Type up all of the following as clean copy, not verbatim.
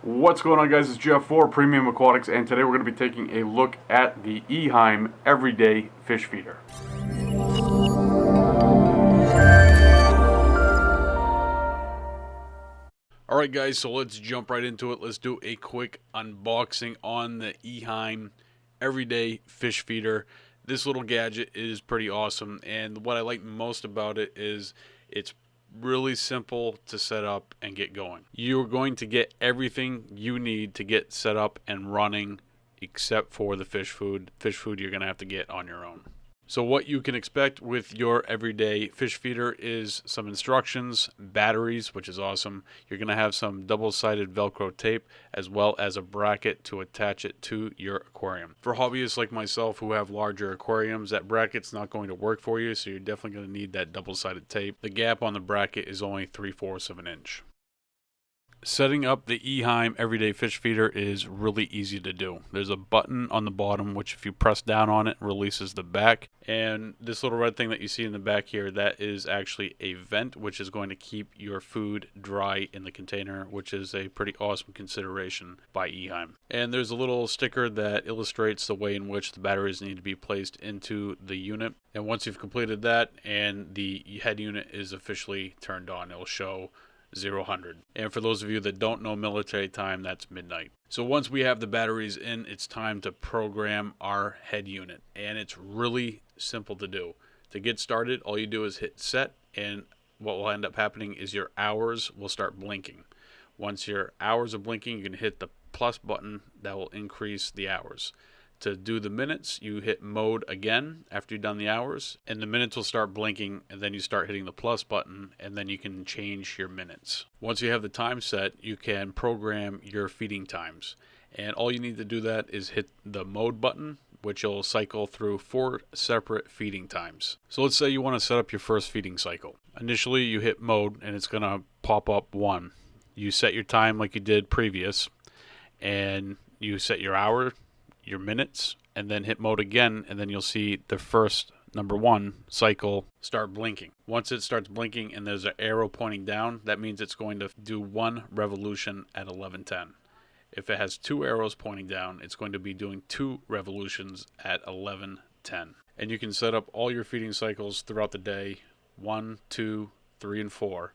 What's going on, guys? It's Jeff for Premium Aquatics, and today we're going to be taking a look at the Eheim Everyday Fish Feeder. Alright guys, so let's jump right into it. Let's do a quick unboxing on the Eheim Everyday Fish Feeder. This little gadget is pretty awesome, and what I like most about it is it's really simple to set up and get going. You're going to get everything you need to get set up and running except for the fish food. Fish food you're going to have to get on your own. So what you can expect with your everyday fish feeder is some instructions, batteries, which is awesome. You're going to have some double-sided Velcro tape as well as a bracket to attach it to your aquarium. For hobbyists like myself who have larger aquariums, that bracket's not going to work for you, so you're definitely going to need that double-sided tape. The gap on the bracket is only 3/4 of an inch. Setting up the Eheim Everyday Fish Feeder is really easy to do. There's a button on the bottom which, if you press down on it, releases the back. And this little red thing that you see in the back here, that is actually a vent which is going to keep your food dry in the container, which is a pretty awesome consideration by Eheim. And there's a little sticker that illustrates the way in which the batteries need to be placed into the unit. And once you've completed that and the head unit is officially turned on, it will show 0-100. And for those of you that don't know military time, that's midnight. So once we have the batteries in, it's time to program our head unit. And it's really simple to do. To get started, all you do is hit set, and what will end up happening is your hours will start blinking. Once your hours are blinking, you can hit the plus button that will increase the hours. To do the minutes, you hit mode again after you've done the hours, and the minutes will start blinking, and then you start hitting the plus button, and then you can change your minutes. Once you have the time set, you can program your feeding times. And all you need to do that is hit the mode button, which will cycle through 4 separate feeding times. So let's say you want to set up your first feeding cycle. Initially, you hit mode, and it's going to pop up 1. You set your time like you did previous, and you set your hour, your minutes, and then hit mode again, and then you'll see the first number 1 cycle start blinking. Once it starts blinking and there's an arrow pointing down, that means it's going to do 1 revolution at 11:10. If it has 2 arrows pointing down, it's going to be doing 2 revolutions at 11:10. And you can set up all your feeding cycles throughout the day, 1, 2, 3, and 4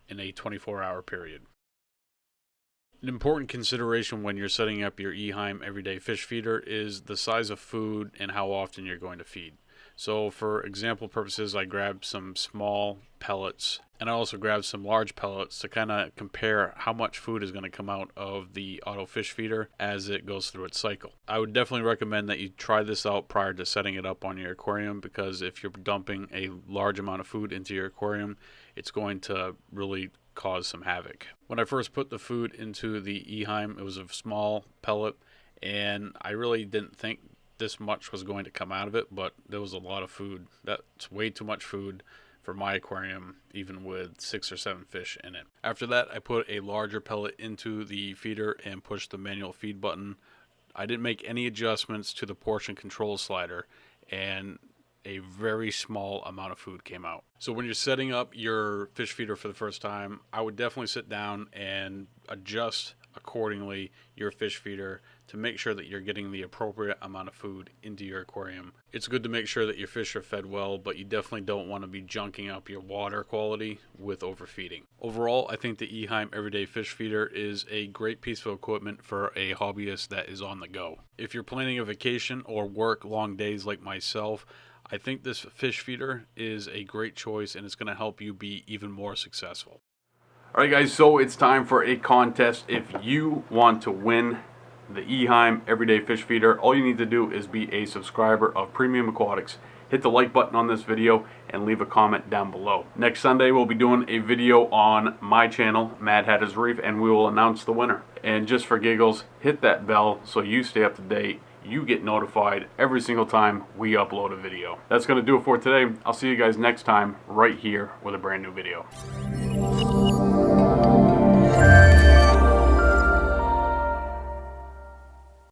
in a 24-hour period. An important consideration when you're setting up your Eheim Everyday Fish Feeder is the size of food and how often you're going to feed. So for example purposes, I grabbed some small pellets, and I also grabbed some large pellets to kind of compare how much food is going to come out of the auto fish feeder as it goes through its cycle. I would definitely recommend that you try this out prior to setting it up on your aquarium, because if you're dumping a large amount of food into your aquarium, it's going to really cause some havoc. When I first put the food into the Eheim, it was a small pellet, and I really didn't think this much was going to come out of it, but there was a lot of food. That's way too much food for my aquarium, even with 6 or 7 fish in it. After that, I put a larger pellet into the feeder and pushed the manual feed button. I didn't make any adjustments to the portion control slider, and a very small amount of food came out. So when you're setting up your fish feeder for the first time, I would definitely sit down and adjust accordingly your fish feeder to make sure that you're getting the appropriate amount of food into your aquarium. It's good to make sure that your fish are fed well, but you definitely don't want to be junking up your water quality with overfeeding. Overall, I think the Eheim Everyday Fish Feeder is a great piece of equipment for a hobbyist that is on the go. If you're planning a vacation or work long days like myself, I think this fish feeder is a great choice, and it's going to help you be even more successful. Alright guys, so it's time for a contest. If you want to win the Eheim Everyday Fish Feeder, all you need to do is be a subscriber of Premium Aquatics. Hit the like button on this video and leave a comment down below. Next Sunday we'll be doing a video on my channel, Mad Hatter's Reef, and we will announce the winner. And just for giggles, hit that bell so you stay up to date. You get notified every single time we upload a video. That's going to do it for today. I'll see you guys next time right here with a brand new video.